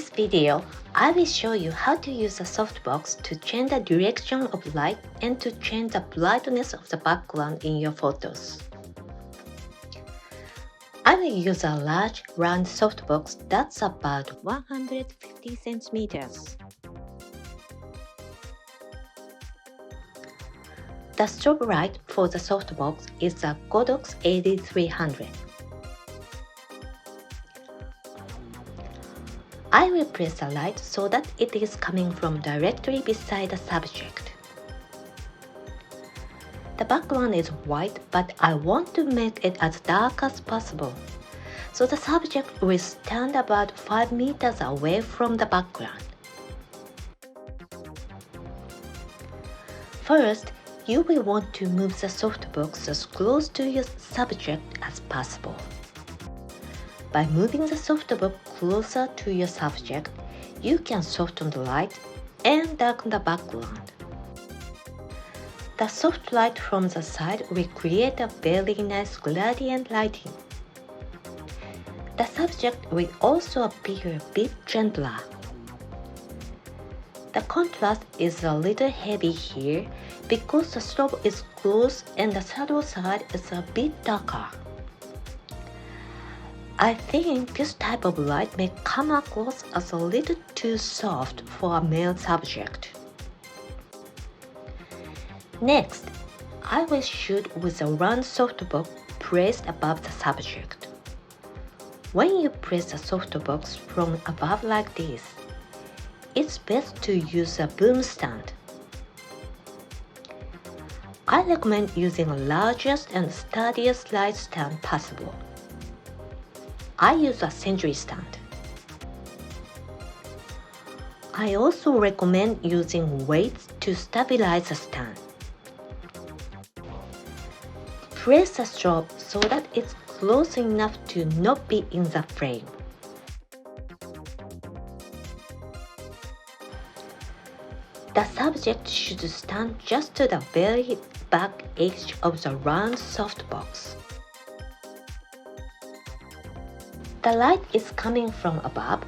this video, I will show you how to use a softbox to change the direction of light and to change the brightness of the background in your photos. I will use a large round softbox that's about 150 centimeters. The strobe light for the softbox is the Godox 8300. I will place the light so that it is coming from directly beside the subject. The background is white, but I want to make it as dark as possible, so the subject will stand about 5 meters away from the background. First, you will want to move the softbox as close to your subject as possible. By moving the softbox closer to your subject, you can soften the light and darken the background. The soft light from the side will create a very nice gradient lighting. The subject will also appear a bit gentler. The contrast is a little heavy here because the strobe is close and the shadow side is a bit darker. I think this type of light may come across as a little too soft for a male subject. Next, I will shoot with a round softbox placed above the subject. When you place the softbox from above like this, it's best to use a boom stand. I recommend using the largest and sturdiest light stand possible. I use a century stand. I also recommend using weights to stabilize the stand. Place the strobe so that it's close enough to not be in the frame. The subject should stand just to the very back edge of the round softbox. The light is coming from above,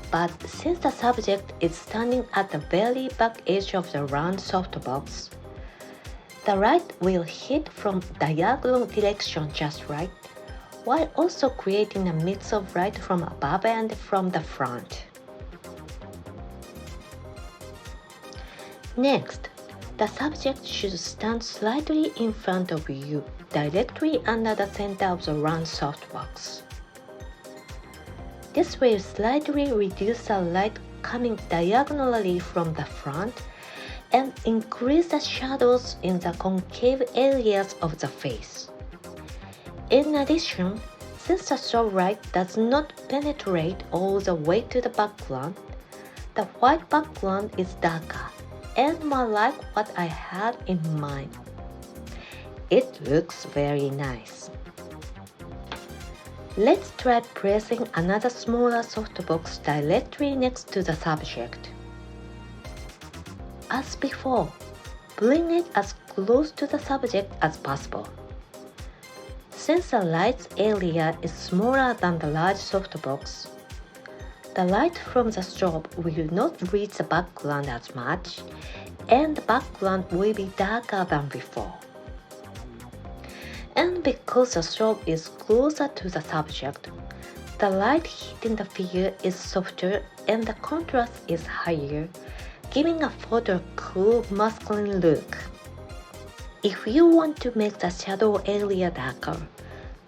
but since the subject is standing at the very back edge of the round softbox, the light will hit from diagonal direction just right, while also creating a mix of light from above and from the front. Next, the subject should stand slightly in front of you, directly under the center of the round softbox. This will slightly reduce the light coming diagonally from the front and increase the shadows in the concave areas of the face. In addition, since the strobe light does not penetrate all the way to the background, the white background is darker and more like what I had in mind. It looks very nice. Let's try placing another smaller softbox directly next to the subject. As before, bring it as close to the subject as possible. Since the light's area is smaller than the large softbox, the light from the strobe will not reach the background as much, and the background will be darker than before. And because the strobe is closer to the subject, the light hitting the figure is softer and the contrast is higher, giving a photo a cool, masculine look. If you want to make the shadow area darker,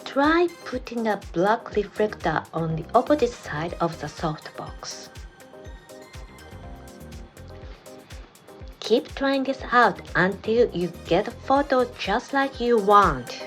try putting a black reflector on the opposite side of the softbox. Keep trying this out until you get a photo just like you want.